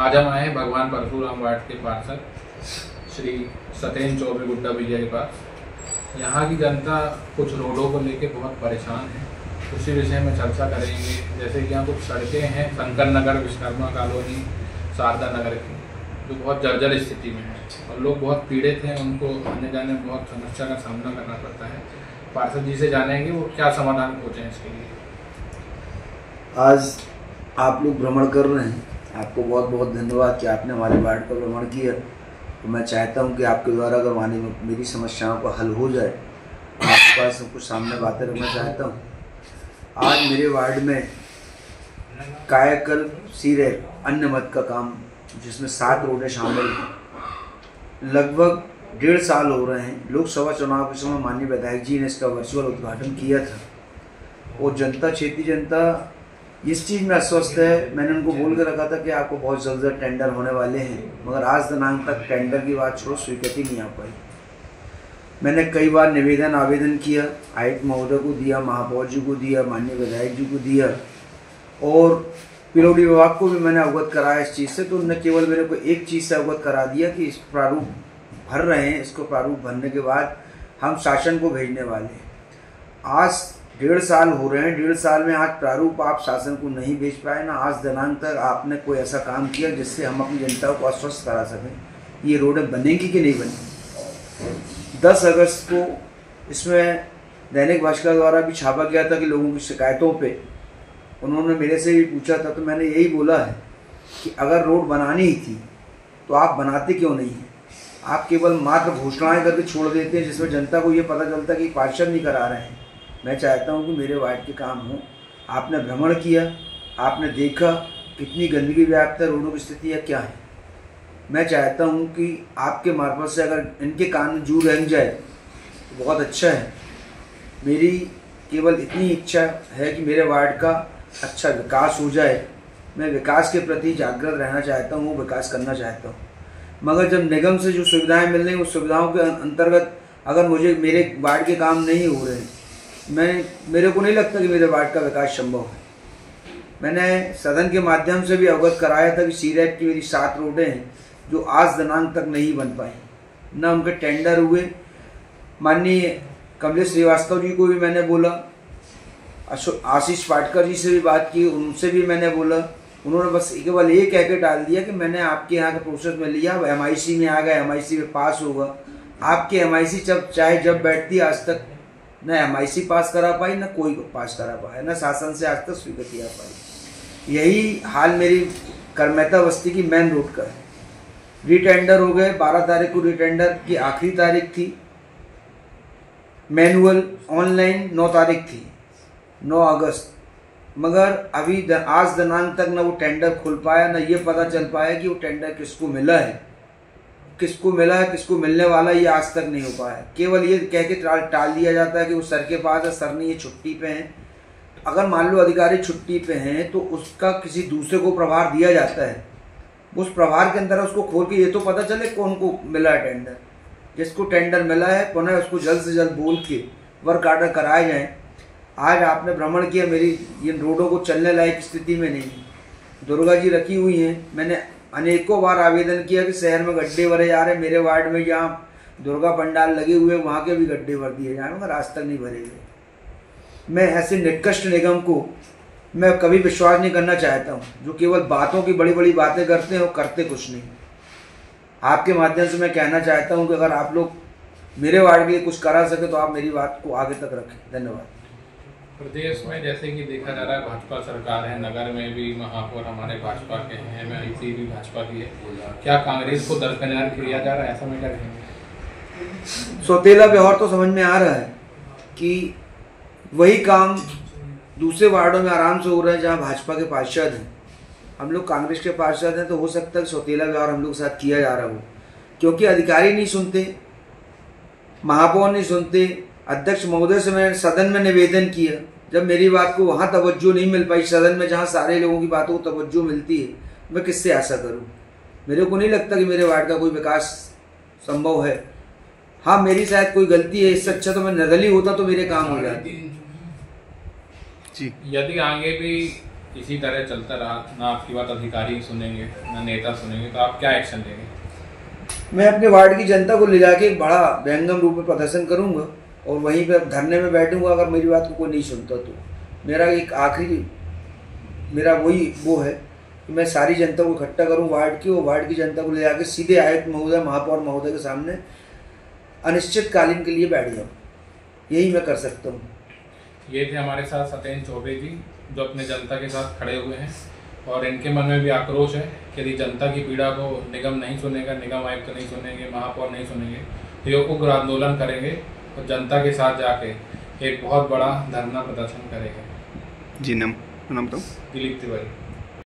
आज हम आए हैं भगवान परशुराम वार्ड के पार्षद श्री सत्येंद्र चौबे गुड्डा भैया के पास। यहाँ की जनता कुछ रोडों को लेके बहुत परेशान है, उसी विषय में चर्चा करेंगे। जैसे कि यहाँ कुछ सड़कें हैं, शंकर नगर, विश्वकर्मा कॉलोनी, शारदा नगर की, जो बहुत जर्जर स्थिति में है और लोग बहुत पीड़ित हैं। उनको आने जाने में बहुत समस्या का सामना करना पड़ता है। पार्षद जी से जानेंगे वो क्या समाधान खोजें इसके लिए। आज आप लोग भ्रमण कर रहे हैं, आपको बहुत बहुत धन्यवाद कि आपने हमारे वार्ड का भ्रमण किया। तो मैं चाहता हूं कि आपके द्वारा अगर मेरी समस्याओं का हल हो जाए, आपके पास कुछ सामने बातें रखना चाहता हूं। आज मेरे वार्ड में कायाकल्प सीरेप अन्य मत का काम, जिसमें 7 रोडें शामिल हैं, लगभग 1.5 साल हो रहे हैं। लोकसभा चुनाव के समय माननीय विधायक जी ने इसका वर्चुअल उद्घाटन किया था और जनता, क्षेत्रीय जनता इस चीज़ में अस्वस्थ है। मैंने उनको बोल कर रखा था कि आपको बहुत जल्द टेंडर होने वाले हैं, मगर आज दिनांक तक टेंडर की बात छोड़ो, स्वीकृति नहीं आ पाई। मैंने कई बार निवेदन आवेदन किया, आयुक्त महोदय को दिया, महापौर जी को दिया, माननीय विधायक जी को दिया और पीडब्ल्यूडी विभाग को भी मैंने अवगत कराया इस चीज़ से। तो उन्होंने केवल मेरे को एक चीज़ से अवगत करा दिया कि इस प्रारूप भर रहे हैं, इसको प्रारूप भरने के बाद हम शासन को भेजने वाले हैं। आज 1.5 साल हो रहे हैं, 1.5 साल में आज प्रारूप आप शासन को नहीं भेज पाए, ना आज दिनांक तक आपने कोई ऐसा काम किया जिससे हम अपनी जनता को आश्वस्त करा सकें ये रोडें बनेंगी कि नहीं बनेंगी। 10 अगस्त को इसमें दैनिक भास्कर द्वारा भी छापा गया था कि लोगों की शिकायतों पे उन्होंने मेरे से भी पूछा था, तो मैंने यही बोला है कि अगर रोड बनानी ही थी तो आप बनाते क्यों नहीं हैं। आप केवल मात्र घोषणाएँ करके छोड़ देते हैं, जिसमें जनता को ये पता चलता है कि पार्षद नहीं करा रहे हैं। मैं चाहता हूं कि मेरे वार्ड के काम हों। आपने भ्रमण किया, आपने देखा कितनी गंदगी व्याप्त है, रोडों की स्थिति है क्या है। मैं चाहता हूं कि आपके मार्फत से अगर इनके कान में जू रह जाए तो बहुत अच्छा है। मेरी केवल इतनी इच्छा है कि मेरे वार्ड का अच्छा विकास हो जाए। मैं विकास के प्रति जागृत रहना चाहता हूँ, वो विकास करना चाहता हूँ। मगर जब निगम से जो सुविधाएँ मिल रही हैं, उस सुविधाओं के अंतर्गत अगर मेरे वार्ड के काम नहीं हो रहे हैं, मेरे को नहीं लगता कि मेरे वार्ड का विकास संभव है। मैंने सदन के माध्यम से भी अवगत कराया था कि सीरेप की मेरी 7 रोडें हैं जो आज दिनांक तक नहीं बन पाई, न उनके टेंडर हुए। माननीय कमलेश श्रीवास्तव जी को भी मैंने बोला, आशीष पाटकर जी से भी बात की, उनसे भी मैंने बोला। उन्होंने बस केवल ये कह के डाल दिया कि मैंने आपके यहाँ के प्रोसेस में लिया, MIC में आ गया, MIC में पास होगा। आपके MIC चाहे जब बैठती, आज तक न MIC पास करा पाई, न कोई पास करा पाया, न शासन से आज तक स्वीकृति आ पाई। यही हाल मेरी करमेता बस्ती की मेन रोड का है। रीटेंडर हो गए, 12 तारीख को रीटेंडर की आखिरी तारीख थी, मैनुअल ऑनलाइन 9 तारीख थी, 9 अगस्त। मगर अभी आज दिनांक तक न वो टेंडर खुल पाया, न ये पता चल पाया कि वो टेंडर किसको मिला है, किसको मिलने वाला, ये आज तक नहीं हो पाया। केवल ये कह के टाल दिया जाता है कि वो सर के पास है, सर नहीं, ये छुट्टी पे हैं। अगर मान लो अधिकारी छुट्टी पे हैं तो उसका किसी दूसरे को प्रभार दिया जाता है, उस प्रभार के अंदर उसको खोल के ये तो पता चले कौन को मिला है टेंडर। जिसको टेंडर मिला है पुनः उसको जल्द से जल्द बोल के वर्क आर्डर कराए जाएँ। आज आपने भ्रमण किया, मेरी ये रोडों को चलने लायक स्थिति में नहीं, दुर्गा जी रखी हुई हैं। मैंने अनेकों बार आवेदन किया कि शहर में गड्ढे भरे जा रहे हैं, मेरे वार्ड में जहाँ दुर्गा पंडाल लगे हुए वहाँ के भी गड्ढे भर दिए जाए, मगर आज तक नहीं भरे गए। मैं ऐसे निकृष्ट निगम को मैं कभी विश्वास नहीं करना चाहता हूँ, जो केवल बातों की बड़ी बड़ी बातें करते हैं और करते कुछ नहीं। आपके माध्यम से मैं कहना चाहता हूँ कि अगर आप लोग मेरे वार्ड के लिए कुछ करा सके तो आप मेरी बात को आगे तक रखें। धन्यवाद। प्रदेश में जैसे कि देखा जा रहा है भाजपा सरकार है, नगर में भी महापौर हमारे भाजपा के हैं, MIC भी भाजपा की है, क्या कांग्रेस को दरकिनार किया जा रहा है, ऐसा में क्या कहेंगे। सौतेला व्यवहार तो समझ में आ रहा है कि वही काम दूसरे वार्डों में आराम से हो रहे हैं जहां भाजपा के पार्षद हैं। हम लोग कांग्रेस के पार्षद हैं तो हो सकता है सौतेला व्यवहार हम लोग के साथ किया जा रहा हो, क्योंकि अधिकारी नहीं सुनते, महापौर नहीं सुनते। अध्यक्ष महोदय से मैंने सदन में निवेदन किया, जब मेरी बात को वहाँ तवज्जो नहीं मिल पाई, सदन में जहाँ सारे लोगों की बातों को तवज्जो मिलती है, मैं किससे आशा करूँ। मेरे को नहीं लगता कि मेरे वार्ड का कोई विकास संभव है। हाँ, मेरी शायद कोई गलती है, इससे अच्छा तो मैं निर्दलीय होता तो मेरे काम हो जाते। यदि आगे भी इसी तरह चलता रहा, ना आपकी बात अधिकारी सुनेंगे ना नेता सुनेंगे, तो आप क्या एक्शन लेंगे? मैं अपने वार्ड की जनता को ले जाके एक बड़ा व्यंगम रूप में प्रदर्शन करूंगा और वहीं पे धरने में बैठूंगा अगर मेरी बात को कोई नहीं सुनता तो। मेरा एक आखिरी मेरा वही वो है कि मैं सारी जनता को इकट्ठा करूं वार्ड की, और वार्ड की जनता को ले जाके सीधे आयुक्त महोदय, महापौर महोदय के सामने अनिश्चितकालीन के लिए बैठ जाऊँ। यही मैं कर सकता हूँ। ये थे हमारे साथ सतेन चौबे जी, जो अपने जनता के साथ खड़े हुए हैं और इनके मन में भी आक्रोश है कि यदि जनता की पीड़ा को निगम नहीं सुनेगा, निगम आयुक्त नहीं सुनेंगे, महापौर नहीं सुनेंगे, तो ये उग्र आंदोलन करेंगे और जनता के साथ जाके एक बहुत बड़ा धरना प्रदर्शन करेंगे। जी नाम बताओ। दिलीप तिवारी।